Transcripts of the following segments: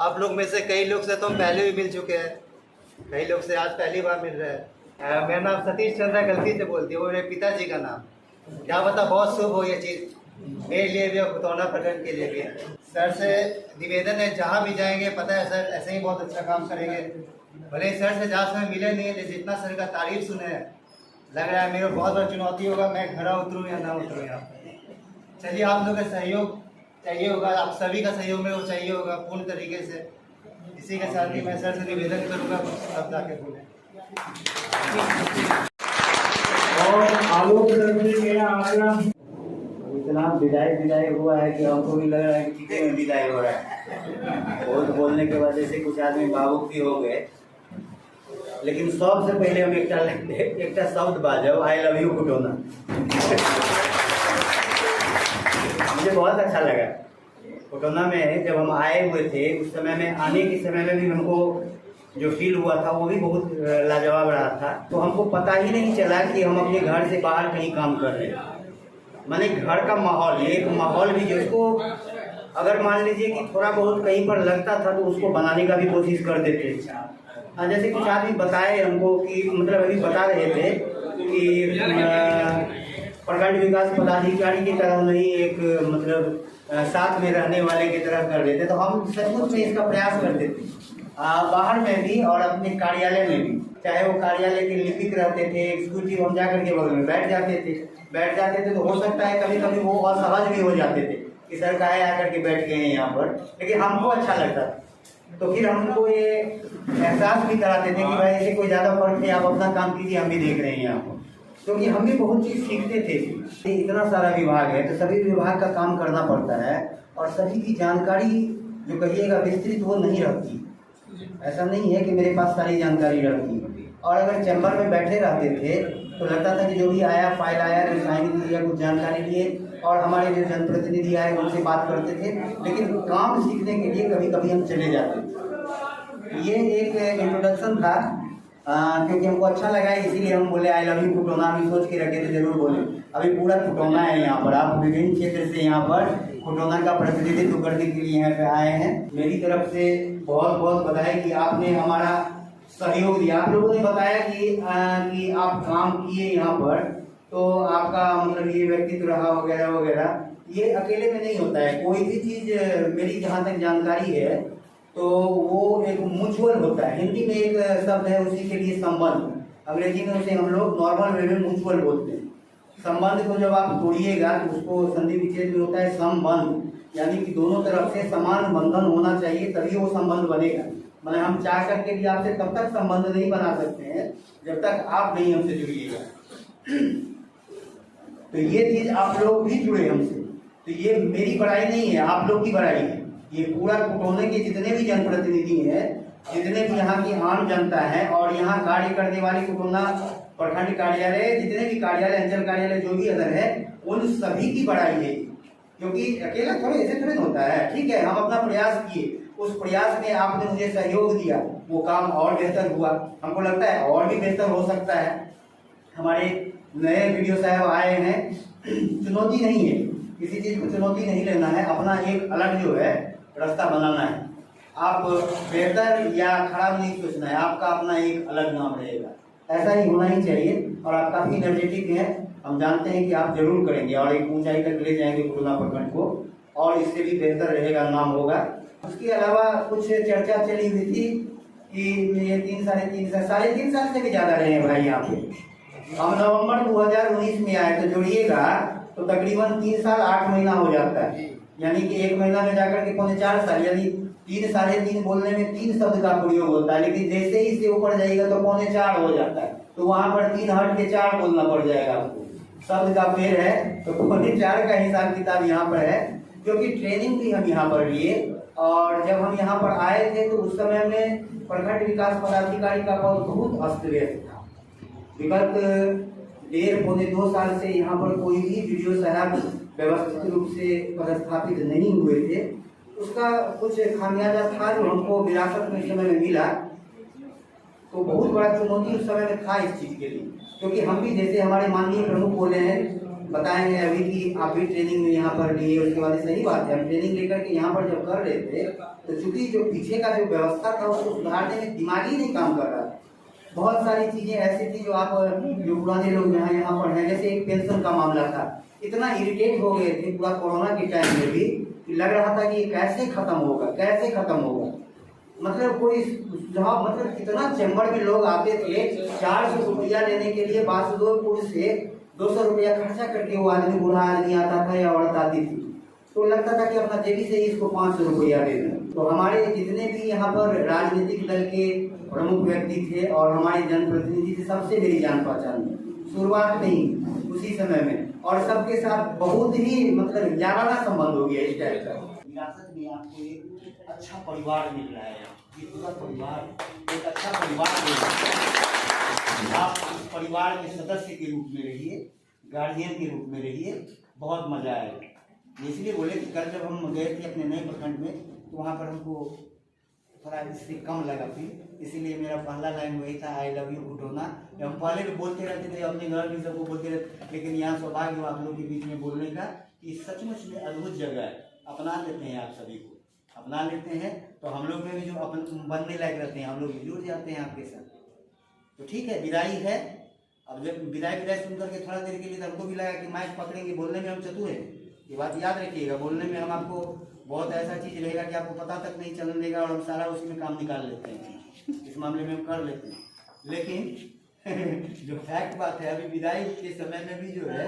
आप लोग में से कई लोग से तो हम पहले भी मिल चुके हैं, कई लोग से आज पहली बार मिल रहे हैं। मेरा नाम सतीश चंद्र है, गलती से बोल दिया, वो मेरे पिताजी का नाम। क्या पता बहुत शुभ हो ये चीज़ मेरे लिए भी और खुतौना प्रकरण के लिए भी। सर से निवेदन है, जहाँ भी जाएंगे पता है सर ऐसे ही बहुत अच्छा काम करेंगे। भले ही सर से जहाँ समय मिले नहीं है, लेकिन जितना सर का तारीफ सुने हैं, लग रहा है मेरे बहुत बड़ी चुनौती होगा, मैं खड़ा उतरूँ या ना उतरूँ यहाँ। चलिए, आप लोगों का सहयोग चाहिए होगा, आप सभी का सहयोग मेरे को चाहिए होगा पूर्ण तरीके से। इसी के साथ ही मैं सर से निवेदन करूँगा, अब जाके बोलें। और आलोक इतना विदाई हुआ है कि हमको भी लग रहा है कि टीके में विदाई हो रहा है। बहुत बोलने के वजह से कुछ आदमी भावुक भी हो गए, लेकिन सबसे पहले हम एक शब्द बाजो, आई लव यू खुटोना। मुझे बहुत अच्छा लगा। खुटोना में जब हम आए हुए थे, उस समय में आने के समय में भी हमको जो फील हुआ था वो भी बहुत लाजवाब रहा था। तो हमको पता ही नहीं चला कि हम अपने घर से बाहर कहीं काम कर रहे हैं। माने घर का माहौल, एक माहौल भी जिसको अगर मान लीजिए कि थोड़ा बहुत कहीं पर लगता था तो उसको बनाने का भी कोशिश करते थे। जैसे कुछ आदमी बताए हमको कि मतलब अभी बता रहे थे कि प्रखंड विकास पदाधिकारी की तरह नहीं, एक मतलब साथ में रहने वाले की तरह कर देते। तो हम सचमुच में इसका प्रयास करते थे, बाहर में भी और अपने कार्यालय में भी। चाहे वो कार्यालय के लिपिक रहते थे, एग्जीक्यूटिव, हम जाकर के बगल में बैठ जाते थे तो हो सकता है कभी कभी वो असहज भी हो जाते थे कि सर काहे आकर के बैठ गए हैं यहाँ पर, लेकिन हमको अच्छा लगता था। तो फिर हमको ये एहसास भी कराते थे कि भाई ऐसे कोई ज़्यादा फर्क नहीं, आप अपना काम कीजिए, हम भी देख रहे हैं आपको। क्योंकि हम भी बहुत चीज़ सीखते थे। इतना सारा विभाग है तो सभी विभाग का काम करना पड़ता है, और सभी की जानकारी जो कहिएगा विस्तृत वो नहीं रहती। ऐसा नहीं है कि मेरे पास सारी जानकारी रहती। और अगर चैम्बर में बैठे रहते थे तो लगता था कि जो भी आया, फाइल आया, तो साइन दिया, कुछ जानकारी लिए, और हमारे जो जनप्रतिनिधि आए उनसे बात करते थे। लेकिन काम सीखने के लिए कभी कभी हम चले जाते थे। ये एक इंट्रोडक्शन था, क्योंकि हमको अच्छा लगा, इसीलिए हम बोले आई लव यू खुटोना। भी सोच के रखे थे जरूर बोले। अभी पूरा खुटोना है यहाँ पर, आप विभिन्न क्षेत्र से यहाँ पर खुटोना का प्रतिनिधित्व करने के लिए यहाँ पे आए हैं। मेरी तरफ से बहुत बहुत बधाई कि आपने हमारा सहयोग दिया। आप लोगों ने बताया कि आप काम किए यहाँ पर, तो आपका मतलब ये व्यक्तित्व रहा वगैरह वगैरह। ये अकेले में नहीं होता है, कोई भी चीज़ मेरी जहाँ तक जानकारी है तो वो एक म्यूचुअल होता है। हिंदी में एक शब्द है उसी के लिए संबंध, अंग्रेजी में उसे हम लोग नॉर्मल वे में म्यूचुअल बोलते हैं। संबंध को जब आप तोड़िएगा तो उसको संधि विच्छेद में होता है संबंध, यानी कि दोनों तरफ से समान बंधन होना चाहिए, तभी वो संबंध बनेगा। मैंने हम चाह करके भी आपसे तब तक संबंध नहीं बना सकते हैं जब तक आप नहीं हमसे जुड़िएगा। तो ये चीज आप लोग भी जुड़े हमसे, तो ये मेरी बड़ाई नहीं है, आप लोग की बड़ाई है। ये पूरा खुटोने के जितने भी जनप्रतिनिधि हैं, जितने भी यहाँ की आम जनता है, और यहाँ कार्य करने वाली खुटोना प्रखंड कार्यालय, जितने भी कार्यालय, अंचल कार्यालय, जो भी अदर है, उन सभी की बड़ाई है। क्योंकि अकेला थोड़े ऐसे थोड़े होता है। ठीक है, हम अपना प्रयास किए, उस प्रयास में आपने मुझे सहयोग दिया, वो काम और बेहतर हुआ। हमको लगता है और भी बेहतर हो सकता है। हमारे नए वीडियो साहब आए हैं, चुनौती नहीं है, किसी चीज को चुनौती नहीं लेना है, अपना एक अलग जो है रास्ता बनाना है। आप बेहतर या खराब नहीं सोचना है, आपका अपना एक अलग नाम रहेगा। ऐसा ही होना ही चाहिए। और आप काफी एनर्जेटिक हैं, हम जानते हैं कि आप जरूर करेंगे और एक ऊंचाई तक ले जाएंगे खुटोना प्रखंड को, और इससे भी बेहतर रहेगा, नाम होगा। उसके अलावा कुछ चर्चा चली हुई थी कि ये साढ़े तीन साल से भी ज्यादा रहे हैं भाई यहाँ पे। हम नवंबर 2019 में आए, तो जोड़िएगा तो तकरीबन 3 साल 8 महीना हो जाता है। यानी कि 1 महीना में जाकर के 4 साल, यानी 3 साढ़े 3 बोलने में 3 शब्द का प्रयोग होता है। लेकिन जैसे ही इससे ऊपर जाएगा तो 4.25 हो जाता है। तो वहां पर 3 हट के 4 बोलना पड़ जाएगा आपको। शब्द का पेड़ है तो 4.25 का हिसाब किताब यहाँ पर है, क्योंकि ट्रेनिंग भी हम यहाँ पर लिए। और जब हम यहाँ पर आए थे तो उस समय में प्रखंड विकास पदाधिकारी का पद बहुत अस्त व्यस्त था। विगत 1.5-2 साल से यहाँ पर कोई भी वीडियो साहब व्यवस्थित रूप से पदस्थापित नहीं हुए थे। उसका कुछ खामियाजा था जो हमको विरासत में समय में मिला। तो बहुत बड़ा चुनौती उस समय में था इस चीज के लिए, क्योंकि हम भी, जैसे हमारे माननीय प्रमुख बोले हैं, बताए हैं अभी कि आप भी ट्रेनिंग यहाँ पर लिए, उसके बाद सही बात है। हम ट्रेनिंग लेकर के यहाँ पर जब कर रहे थे तो चूंकि जो पीछे का जो व्यवस्था था उसको सुधारने में दिमाग ही नहीं काम कर रहा। बहुत सारी चीजें ऐसी थी जो आप जो पुराने लोग यहाँ पर हैं, जैसे एक पेंशन का मामला था, इतना इरिटेट हो गए थे पूरा कोरोना के टाइम में भी कि लग रहा था कि ये कैसे खत्म होगा, कैसे खत्म होगा। मतलब कोई सुझाव, मतलब कितना चैम्बर में लोग आते थे 400 रुपया लेने के लिए बासुदोपुर से 200 रुपया खर्चा करके वो आदमी, बूढ़ा आदमी आता था या औरत आती थी, तो लगता था कि अपना जेबी से ही इसको 500 रुपया दे दें। तो हमारे जितने भी यहाँ पर राजनीतिक दल के प्रमुख व्यक्ति थे और हमारे जनप्रतिनिधि थे, सबसे मेरी जान पहचान है शुरुआत में ही उसी समय में, और सबके साथ बहुत ही मतलब याराना संबंध हो गया इस टाइप का। विरासत में आपको एक अच्छा परिवार मिल रहा है, ये पूरा परिवार एक अच्छा परिवार मिल रहा है। आप इस परिवार के सदस्य के रूप में रहिए, गार्जियन के रूप में रहिए, बहुत मजा आएगा। इसलिए बोले कि कल जब हम गए थे अपने नए प्रखंड में तो वहाँ पर हमको थोड़ा इससे कम लगा फिर, इसीलिए मेरा पहला लाइन वही था, आई लव यू घुटोना। हम पहले भी बोलते रहते थे, अपने घर में सबको बोलते रहते, लेकिन यहाँ सौभाग्य हुआ आप लोगों के बीच में बोलने का कि सचमुच में अद्भुत जगह है, अपना लेते हैं, आप सभी को अपना लेते हैं तो हम लोग में भी जो अपन बनने लायक रहते हैं हम लोग भी जुड़ जाते हैं आपके साथ। तो ठीक है, विदाई है। अब जब विदाई सुन करके थोड़ा देर के लिए हमको भी लगा कि माइक पकड़ेंगे, बोलने में हम चतुर हैं, ये बात याद रखिएगा। बोलने में हम आपको बहुत ऐसा चीज़ रहेगा कि आपको पता तक नहीं चलने देगा और हम सारा उसी में काम निकाल लेते हैं, इस मामले में हम कर लेते हैं। लेकिन जो फैक्ट बात है, अभी विदाई के समय में भी जो है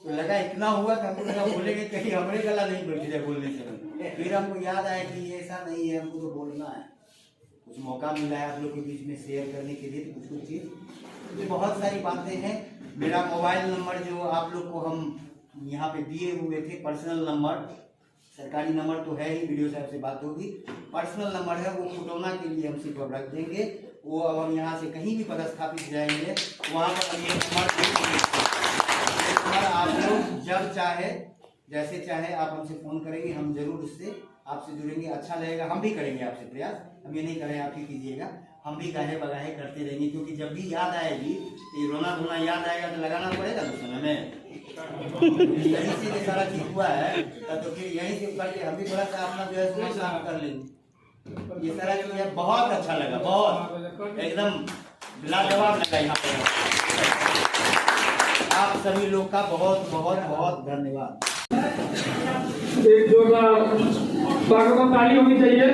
तो लगा इतना हुआ कि हमको लगा बोलेंगे कहीं हमारे गला नहीं बैठ जाए बोलने से। फिर हमको याद आया कि ये ऐसा नहीं है, हमको तो बोलना है, कुछ मौका मिला है आप लोग के बीच में शेयर करने के लिए, तो कुछ चीज़ बहुत सारी बातें हैं। मेरा मोबाइल नंबर जो आप लोग को हम यहाँ पे दिए हुए थे, पर्सनल नंबर, सरकारी नंबर तो है ही, वीडियो साहब से बात होगी, पर्सनल नंबर है वो घुटोना के लिए हम सिर्फ रख देंगे। वो अब हम यहाँ से कहीं भी पदस्थापित जाएंगे वहाँ पर हम ये नंबर आप लोग जब चाहे जैसे चाहे आप हमसे फ़ोन करेंगे, हम जरूर उससे आपसे जुड़ेंगे, अच्छा लगेगा, हम भी करेंगे आपसे प्रयास, हम ये नहीं करें आप ही कीजिएगा, हम भी गाहे बगाहे करते रहेंगे, क्योंकि जब भी याद आएगी तो रोना धोना याद आएगा तो लगाना पड़ेगा उस समय में। यहीं से ये सारा चीज हुआ है तो फिर यहीं से करके हम भी थोड़ा सा अपना जो है समय साफ कर लेंगे। ये सारा चीज है, बहुत अच्छा लगा, बहुत एकदम लाजवाब लगा यहाँ पे। आप सभी लोग का बहुत बहुत बहुत धन्यवाद। एक जोरदार ताली होनी चाहिए।